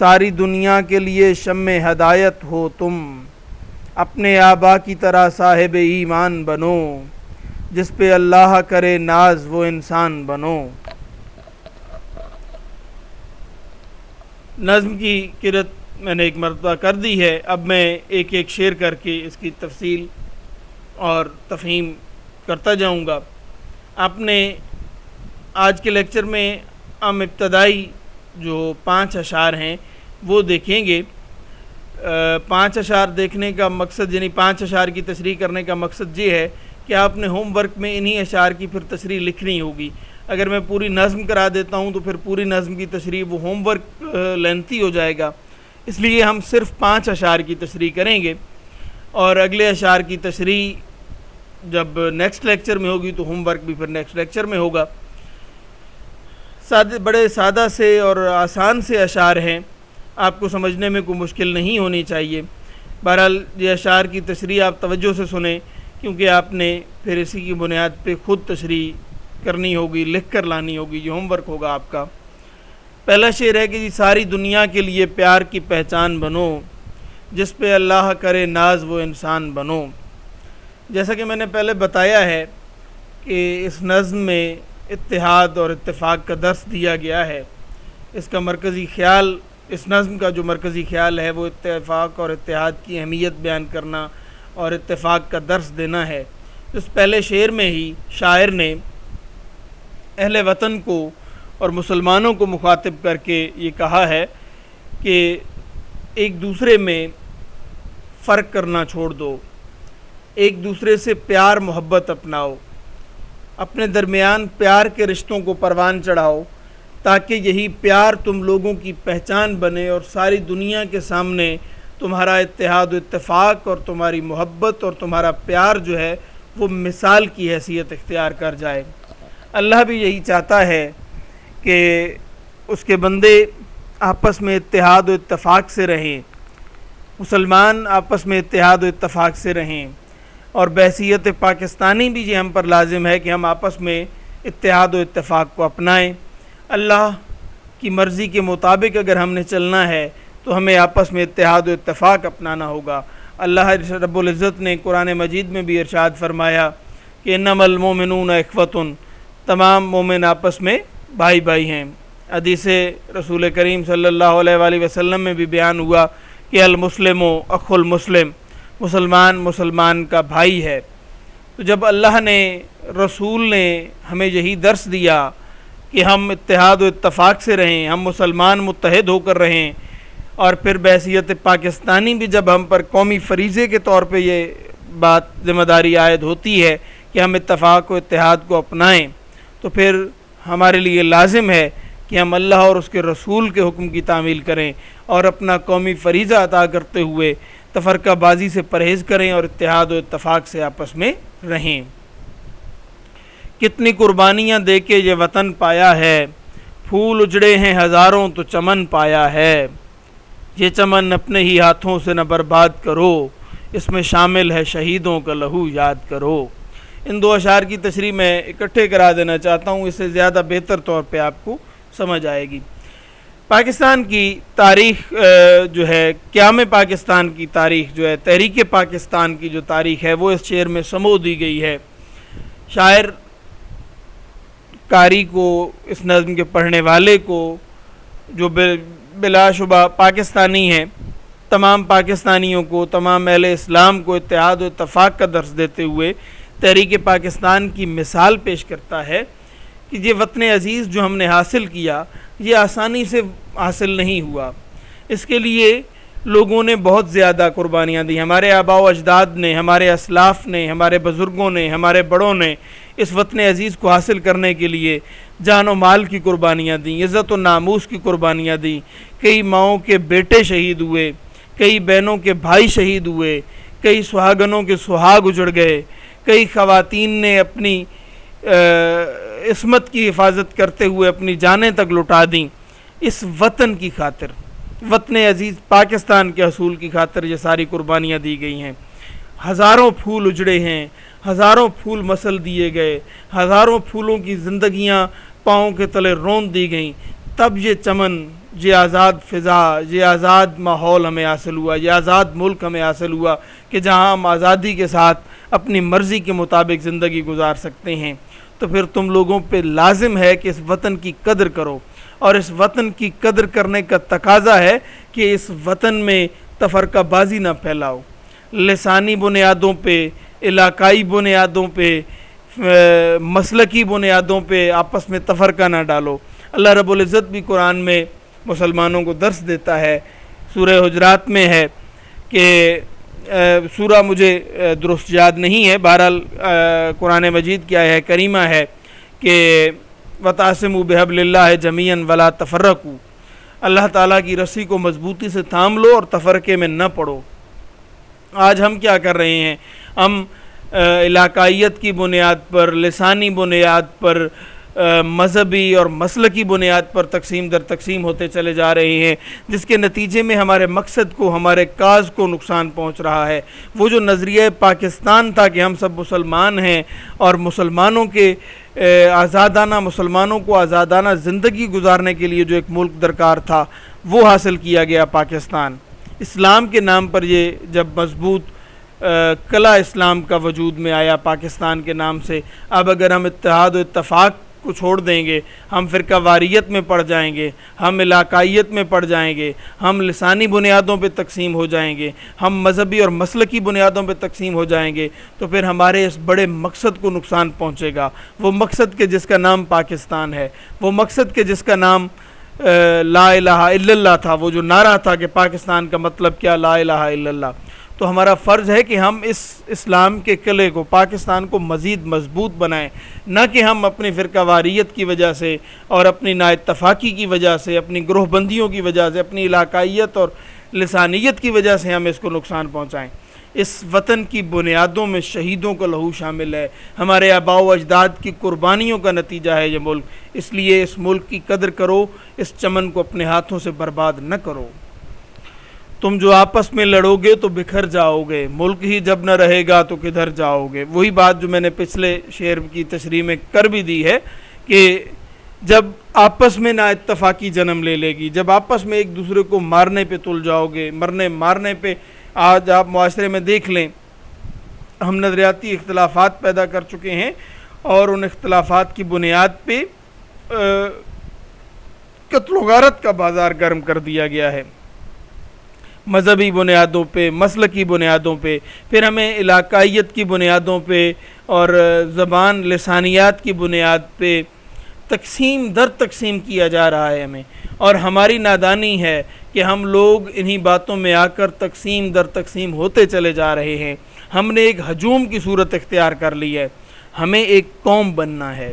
ساری دنیا کے لیے شمع ہدایت ہو تم، اپنے آبا کی طرح صاحب ایمان بنو، جس پہ اللہ کرے ناز وہ انسان بنو۔ نظم کی قرأت میں نے ایک مرتبہ کر دی ہے، اب میں ایک ایک شعر کر کے اس کی تفصیل اور تفہیم کرتا جاؤں گا۔ آپ نے آج کے لیکچر میں ہم ابتدائی جو 5 اشعار ہیں وہ دیکھیں گے۔ 5 اشعار دیکھنے کا مقصد، یعنی 5 اشعار کی تشریح کرنے کا مقصد یہ ہے کہ آپ نے ہوم ورک میں انہی اشعار کی پھر تشریح لکھنی ہوگی۔ اگر میں پوری نظم کرا دیتا ہوں تو پھر پوری نظم کی تشریح وہ ہوم ورک لینتھی ہو جائے گا، اس لیے ہم صرف 5 اشعار کی تشریح کریں گے، اور اگلے اشعار کی تشریح جب نیکسٹ لیکچر میں ہوگی تو ہوم ورک بھی پھر نیکسٹ لیکچر میں ہوگا۔ بڑے سادہ سے اور آسان سے اشعار ہیں، آپ کو سمجھنے میں کوئی مشکل نہیں ہونی چاہیے۔ بہرحال یہ اشعار کی تشریح آپ توجہ سے سنیں، کیونکہ آپ نے پھر اسی کی بنیاد پہ خود تشریح کرنی ہوگی، لکھ کر لانی ہوگی، یہ ہوم ورک ہوگا آپ کا۔ پہلا شعر ہے کہ جی ساری دنیا کے لیے پیار کی پہچان بنو، جس پہ اللہ کرے ناز وہ انسان بنو۔ جیسا کہ میں نے پہلے بتایا ہے کہ اس نظم میں اتحاد اور اتفاق کا درس دیا گیا ہے۔ اس کا مرکزی خیال، اس نظم کا جو مرکزی خیال ہے وہ اتفاق اور اتحاد کی اہمیت بیان کرنا اور اتفاق کا درس دینا ہے۔ اس پہلے شعر میں ہی شاعر نے اہل وطن کو اور مسلمانوں کو مخاطب کر کے یہ کہا ہے کہ ایک دوسرے میں فرق کرنا چھوڑ دو، ایک دوسرے سے پیار محبت اپناؤ، اپنے درمیان پیار کے رشتوں کو پروان چڑھاؤ، تاکہ یہی پیار تم لوگوں کی پہچان بنے اور ساری دنیا کے سامنے تمہارا اتحاد و اتفاق اور تمہاری محبت اور تمہارا پیار جو ہے وہ مثال کی حیثیت اختیار کر جائے۔ اللہ بھی یہی چاہتا ہے کہ اس کے بندے آپس میں اتحاد و اتفاق سے رہیں، مسلمان آپس میں اتحاد و اتفاق سے رہیں، اور بحیثیت پاکستانی بھی یہ ہم پر لازم ہے کہ ہم آپس میں اتحاد و اتفاق کو اپنائیں۔ اللہ کی مرضی کے مطابق اگر ہم نے چلنا ہے تو ہمیں آپس میں اتحاد و اتفاق اپنانا ہوگا۔ اللہ رب العزت نے قرآن مجید میں بھی ارشاد فرمایا کہ انما المؤمنون اخوۃ، تمام مومن آپس میں بھائی بھائی ہیں۔ حدیث رسول کریم صلی اللہ علیہ وآلہ وسلم میں بھی بیان ہوا کہ المسلم اخو المسلم، مسلمان مسلمان کا بھائی ہے۔ تو جب اللہ نے، رسول نے ہمیں یہی درس دیا کہ ہم اتحاد و اتفاق سے رہیں، ہم مسلمان متحد ہو کر رہیں، اور پھر بحیثیت پاکستانی بھی جب ہم پر قومی فریضے کے طور پہ یہ بات ذمہ داری عائد ہوتی ہے کہ ہم اتفاق و اتحاد کو اپنائیں، تو پھر ہمارے لیے لازم ہے کہ ہم اللہ اور اس کے رسول کے حکم کی تعمیل کریں اور اپنا قومی فریضہ ادا کرتے ہوئے تفرقہ بازی سے پرہیز کریں اور اتحاد و اتفاق سے آپس میں رہیں۔ کتنی قربانیاں دے کے یہ وطن پایا ہے، پھول اجڑے ہیں ہزاروں تو چمن پایا ہے، یہ چمن اپنے ہی ہاتھوں سے نہ برباد کرو، اس میں شامل ہے شہیدوں کا لہو یاد کرو۔ ان 2 اشعار کی تشریح میں اکٹھے کرا دینا چاہتا ہوں، اس سے زیادہ بہتر طور پہ آپ کو سمجھ آئے گی۔ پاکستان کی تاریخ جو ہے، قیام پاکستان کی تاریخ جو ہے، تحریک پاکستان کی جو تاریخ ہے وہ اس شعر میں سمو دی گئی ہے۔ شاعر قاری کو، اس نظم کے پڑھنے والے کو، جو بلا شبہ پاکستانی ہیں، تمام پاکستانیوں کو، تمام اہل اسلام کو اتحاد و اتفاق کا درس دیتے ہوئے تحریک پاکستان کی مثال پیش کرتا ہے کہ یہ وطن عزیز جو ہم نے حاصل کیا یہ آسانی سے حاصل نہیں ہوا، اس کے لیے لوگوں نے بہت زیادہ قربانیاں دی۔ ہمارے آباء و اجداد نے، ہمارے اسلاف نے، ہمارے بزرگوں نے، ہمارے بڑوں نے اس وطن عزیز کو حاصل کرنے کے لیے جان و مال کی قربانیاں دیں، عزت و ناموس کی قربانیاں دیں۔ کئی ماؤں کے بیٹے شہید ہوئے، کئی بہنوں کے بھائی شہید ہوئے، کئی سہاگنوں کے سہاگ اجڑ گئے، کئی خواتین نے اپنی عصمت کی حفاظت کرتے ہوئے اپنی جانیں تک لٹا دیں۔ اس وطن کی خاطر، وطن عزیز پاکستان کے حصول کی خاطر یہ ساری قربانیاں دی گئی ہیں۔ ہزاروں پھول اجڑے ہیں، ہزاروں پھول مسل دیے گئے، ہزاروں پھولوں کی زندگیاں پاؤں کے تلے روند دی گئیں، تب یہ چمن یہ آزاد فضا، یہ آزاد ماحول ہمیں حاصل ہوا، یہ آزاد ملک ہمیں حاصل ہوا کہ جہاں ہم آزادی کے ساتھ اپنی مرضی کے مطابق زندگی گزار سکتے ہیں، تو پھر تم لوگوں پہ لازم ہے کہ اس وطن کی قدر کرو، اور اس وطن کی قدر کرنے کا تقاضا ہے کہ اس وطن میں تفرقہ بازی نہ پھیلاؤ، لسانی بنیادوں پہ، علاقائی بنیادوں پہ، مسلکی بنیادوں پہ آپس میں تفرقہ نہ ڈالو۔ اللہ رب العزت بھی قرآن میں مسلمانوں کو درس دیتا ہے، سورہ حجرات میں ہے کہ سورہ مجھے درست یاد نہیں ہے، بہرحال قرآن مجید کی آیہ کریمہ ہے کہ وَتَعْصِمُوا بِحَبْلِ اللَّهِ جَمِيعًا وَلَا تَفَرَّقُوا، اللہ تعالیٰ کی رسی کو مضبوطی سے تھام لو اور تفرقے میں نہ پڑو۔ آج ہم کیا کر رہے ہیں؟ ہم علاقائیت کی بنیاد پر، لسانی بنیاد پر، مذہبی اور مسلکی بنیاد پر تقسیم در تقسیم ہوتے چلے جا رہے ہیں، جس کے نتیجے میں ہمارے مقصد کو، ہمارے کاز کو نقصان پہنچ رہا ہے۔ وہ جو نظریہ پاکستان تھا کہ ہم سب مسلمان ہیں اور مسلمانوں کے آزادانہ، مسلمانوں کو آزادانہ زندگی گزارنے کے لیے جو ایک ملک درکار تھا، وہ حاصل کیا گیا پاکستان۔ اسلام کے نام پر یہ جب مضبوط قلعہ اسلام کا وجود میں آیا پاکستان کے نام سے، اب اگر ہم اتحاد و اتفاق کو چھوڑ دیں گے، ہم فرقہ واریت میں پڑ جائیں گے، ہم علاقائیت میں پڑ جائیں گے، ہم لسانی بنیادوں پہ تقسیم ہو جائیں گے، ہم مذہبی اور مسلکی بنیادوں پہ تقسیم ہو جائیں گے، تو پھر ہمارے اس بڑے مقصد کو نقصان پہنچے گا۔ وہ مقصد کے جس کا نام پاکستان ہے، وہ مقصد کے جس کا نام لا الہ الا اللہ تھا، وہ جو نعرہ تھا کہ پاکستان کا مطلب کیا، لا الہ الا اللہ۔ تو ہمارا فرض ہے کہ ہم اس اسلام کے قلعے کو، پاکستان کو مزید مضبوط بنائیں، نہ کہ ہم اپنی فرقہ واریت کی وجہ سے اور اپنی نا اتفاقی کی وجہ سے، اپنی گروہ بندیوں کی وجہ سے، اپنی علاقائیت اور لسانیت کی وجہ سے ہم اس کو نقصان پہنچائیں۔ اس وطن کی بنیادوں میں شہیدوں کا لہو شامل ہے، ہمارے آباء و اجداد کی قربانیوں کا نتیجہ ہے یہ ملک، اس لیے اس ملک کی قدر کرو، اس چمن کو اپنے ہاتھوں سے برباد نہ کرو۔ تم جو آپس میں لڑو گے تو بکھر جاؤ گے، ملک ہی جب نہ رہے گا تو کدھر جاؤ گے۔ وہی بات جو میں نے پچھلے شعر کی تشریح میں کر بھی دی ہے کہ جب آپس میں نا اتفاقی جنم لے لے گی، جب آپس میں ایک دوسرے کو مارنے پہ تل جاؤ گے، مرنے مارنے پہ، آج آپ معاشرے میں دیکھ لیں ہم نظریاتی اختلافات پیدا کر چکے ہیں، اور ان اختلافات کی بنیاد پہ قتل و غارت کا بازار گرم کر دیا گیا ہے، مذہبی بنیادوں پہ، مسلکی بنیادوں پہ، پھر ہمیں علاقائیت کی بنیادوں پہ اور زبان لسانیات کی بنیاد پہ تقسیم در تقسیم کیا جا رہا ہے ہمیں، اور ہماری نادانی ہے کہ ہم لوگ انہی باتوں میں آ کر تقسیم در تقسیم ہوتے چلے جا رہے ہیں۔ ہم نے ایک ہجوم کی صورت اختیار کر لی ہے، ہمیں ایک قوم بننا ہے،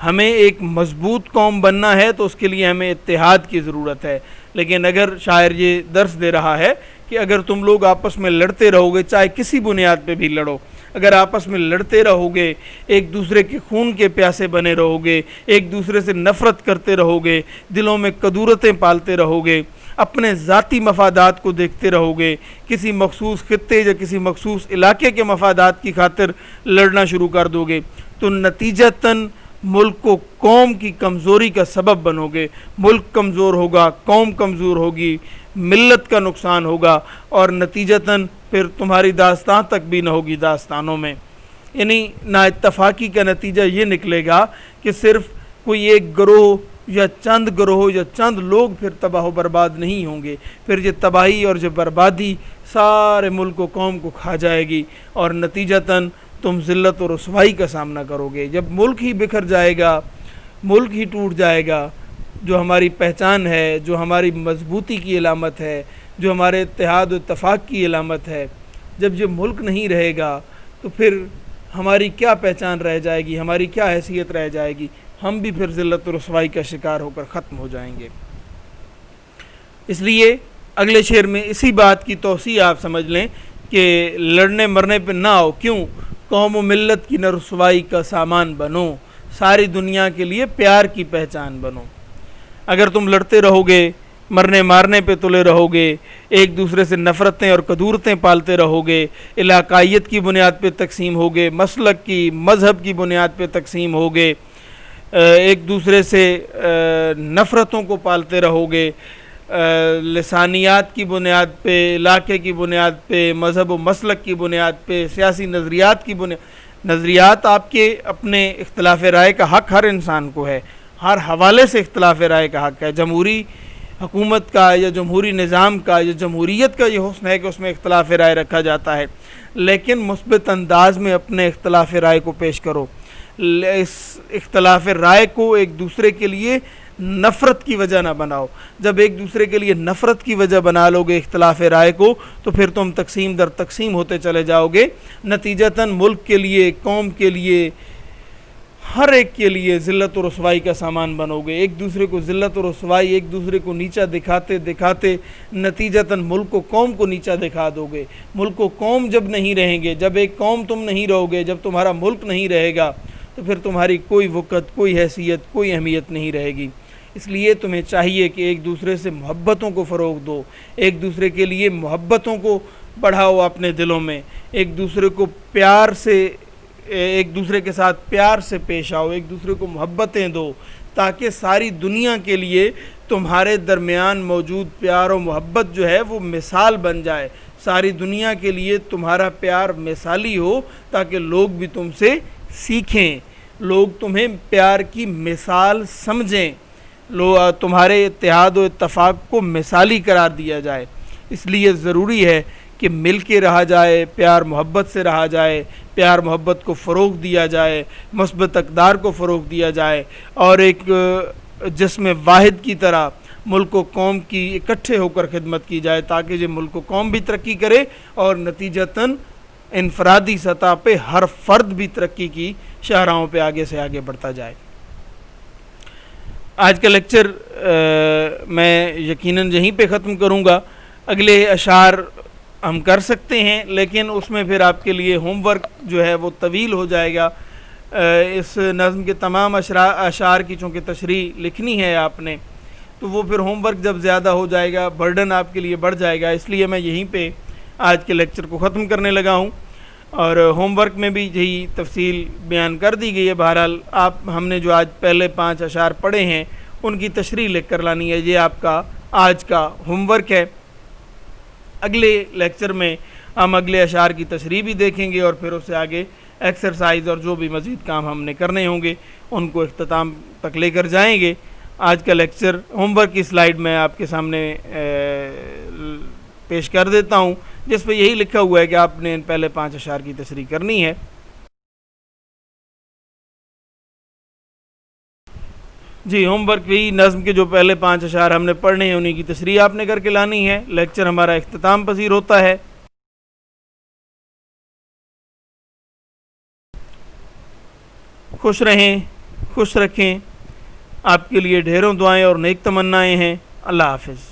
ہمیں ایک مضبوط قوم بننا ہے، تو اس کے لیے ہمیں اتحاد کی ضرورت ہے۔ لیکن اگر شاعر یہ درس دے رہا ہے کہ اگر تم لوگ آپس میں لڑتے رہو گے، چاہے کسی بنیاد پہ بھی لڑو، اگر آپس میں لڑتے رہو گے، ایک دوسرے کے خون کے پیاسے بنے رہو گے، ایک دوسرے سے نفرت کرتے رہو گے، دلوں میں کدورتیں پالتے رہو گے، اپنے ذاتی مفادات کو دیکھتے رہو گے، کسی مخصوص خطے یا کسی مخصوص علاقے کے مفادات کی خاطر لڑنا شروع کر دو گے، تو نتیجتاً ملک کو قوم کی کمزوری کا سبب بنو گے۔ ملک کمزور ہوگا، قوم کمزور ہوگی، ملت کا نقصان ہوگا، اور نتیجتاً پھر تمہاری داستان تک بھی نہ ہوگی داستانوں میں۔ یعنی نا اتفاقی کا نتیجہ یہ نکلے گا کہ صرف کوئی ایک گروہ یا چند گروہ یا چند لوگ پھر تباہ و برباد نہیں ہوں گے، پھر یہ تباہی اور یہ بربادی سارے ملک و قوم کو کھا جائے گی، اور نتیجتاً تم ذلت و رسوائی کا سامنا کرو گے۔ جب ملک ہی بکھر جائے گا، ملک ہی ٹوٹ جائے گا، جو ہماری پہچان ہے، جو ہماری مضبوطی کی علامت ہے، جو ہمارے اتحاد و اتفاق کی علامت ہے، جب یہ ملک نہیں رہے گا تو پھر ہماری کیا پہچان رہ جائے گی، ہماری کیا حیثیت رہ جائے گی؟ ہم بھی پھر ذلت و رسوائی کا شکار ہو کر ختم ہو جائیں گے۔ اس لیے اگلے شعر میں اسی بات کی توسیع آپ سمجھ لیں کہ لڑنے مرنے پہ نہ آؤ، کیوں؟ قوم و ملت کی نہ رسوائی کا سامان بنو، ساری دنیا کے لیے پیار کی پہچان بنو۔ اگر تم لڑتے رہو گے، مرنے مارنے پہ تلے رہو گے، ایک دوسرے سے نفرتیں اور کدورتیں پالتے رہو گے، علاقائیت کی بنیاد پہ تقسیم ہوگے، مسلک کی، مذہب کی بنیاد پہ تقسیم ہوگے، ایک دوسرے سے نفرتوں کو پالتے رہو گے، لسانیات کی بنیاد پہ، علاقے کی بنیاد پہ، مذہب و مسلک کی بنیاد پہ، سیاسی نظریات کی نظریات آپ کے اپنے اختلاف رائے کا حق ہر انسان کو ہے، ہر حوالے سے اختلاف رائے کا حق ہے۔ جمہوری حکومت کا یا جمہوری نظام کا یا جمہوریت کا یہ حسن ہے کہ اس میں اختلاف رائے رکھا جاتا ہے، لیکن مثبت انداز میں اپنے اختلاف رائے کو پیش کرو۔ اس اختلاف رائے کو ایک دوسرے کے لیے نفرت کی وجہ نہ بناؤ۔ جب ایک دوسرے کے لیے نفرت کی وجہ بنا لو گے اختلاف رائے کو، تو پھر تم تقسیم در تقسیم ہوتے چلے جاؤ گے، نتیجتاً ملک کے لیے، قوم کے لیے، ہر ایک کے لیے ذلت و رسوائی کا سامان بنو گے۔ ایک دوسرے کو ذلت و رسوائی، ایک دوسرے کو نیچا دکھاتے دکھاتے نتیجتاً ملک و قوم کو نیچا دکھا دو گے۔ ملک و قوم جب نہیں رہیں گے، جب ایک قوم تم نہیں رہو گے، جب تمہارا ملک نہیں رہے گا، تو پھر تمہاری کوئی وقت، کوئی حیثیت، کوئی اہمیت نہیں رہے گی۔ اس لیے تمہیں چاہیے کہ ایک دوسرے سے محبتوں کو فروغ دو، ایک دوسرے کے لیے محبتوں کو بڑھاؤ اپنے دلوں میں، ایک دوسرے کو پیار سے، ایک دوسرے کے ساتھ پیار سے پیش آؤ، ایک دوسرے کو محبتیں دو، تاکہ ساری دنیا کے لیے تمہارے درمیان موجود پیار و محبت جو ہے وہ مثال بن جائے، ساری دنیا کے لیے تمہارا پیار مثالی ہو، تاکہ لوگ بھی تم سے سیکھیں، لوگ تمہیں پیار کی مثال سمجھیں، تمہارے اتحاد و اتفاق کو مثالی قرار دیا جائے۔ اس لیے ضروری ہے کہ مل کے رہا جائے، پیار محبت سے رہا جائے، پیار محبت کو فروغ دیا جائے، مثبت اقدار کو فروغ دیا جائے، اور ایک جسم واحد کی طرح ملک و قوم کی اکٹھے ہو کر خدمت کی جائے، تاکہ یہ ملک و قوم بھی ترقی کرے اور نتیجتاً انفرادی سطح پہ ہر فرد بھی ترقی کی شاہراہوں پہ آگے سے آگے بڑھتا جائے۔ آج کا لیکچر میں یقیناً یہیں پہ ختم کروں گا۔ اگلے اشعار ہم کر سکتے ہیں، لیکن اس میں پھر آپ کے لیے ہوم ورک جو ہے وہ طویل ہو جائے گا۔ اس نظم کے تمام اشعار کی چونکہ تشریح لکھنی ہے آپ نے، تو وہ پھر ہوم ورک جب زیادہ ہو جائے گا، برڈن آپ کے لیے بڑھ جائے گا، اس لیے میں یہیں پہ آج کے لیکچر کو ختم کرنے لگا ہوں، اور ہوم ورک میں بھی یہی تفصیل بیان کر دی گئی ہے۔ بہرحال ہم نے جو آج پہلے 5 اشعار پڑھے ہیں ان کی تشریح لکھ کر لانی ہے، یہ آپ کا آج کا ہوم ورک ہے۔ اگلے لیکچر میں ہم اگلے اشعار کی تشریح بھی دیکھیں گے، اور پھر اس سے آگے ایکسرسائز اور جو بھی مزید کام ہم نے کرنے ہوں گے ان کو اختتام تک لے کر جائیں گے۔ آج کا لیکچر ہوم ورک کی سلائیڈ میں آپ کے سامنے پیش کر دیتا ہوں، جس پہ یہی لکھا ہوا ہے کہ آپ نے ان پہلے 5 اشعار کی تشریح کرنی ہے۔ جی، ہوم ورک بھی نظم کے جو پہلے 5 اشعار ہم نے پڑھنے ہیں انہی کی تشریح آپ نے کر کے لانی ہے۔ لیکچر ہمارا اختتام پذیر ہوتا ہے۔ خوش رہیں، خوش رکھیں، آپ کے لیے ڈھیروں دعائیں اور نیک تمنائیں ہیں۔ اللہ حافظ۔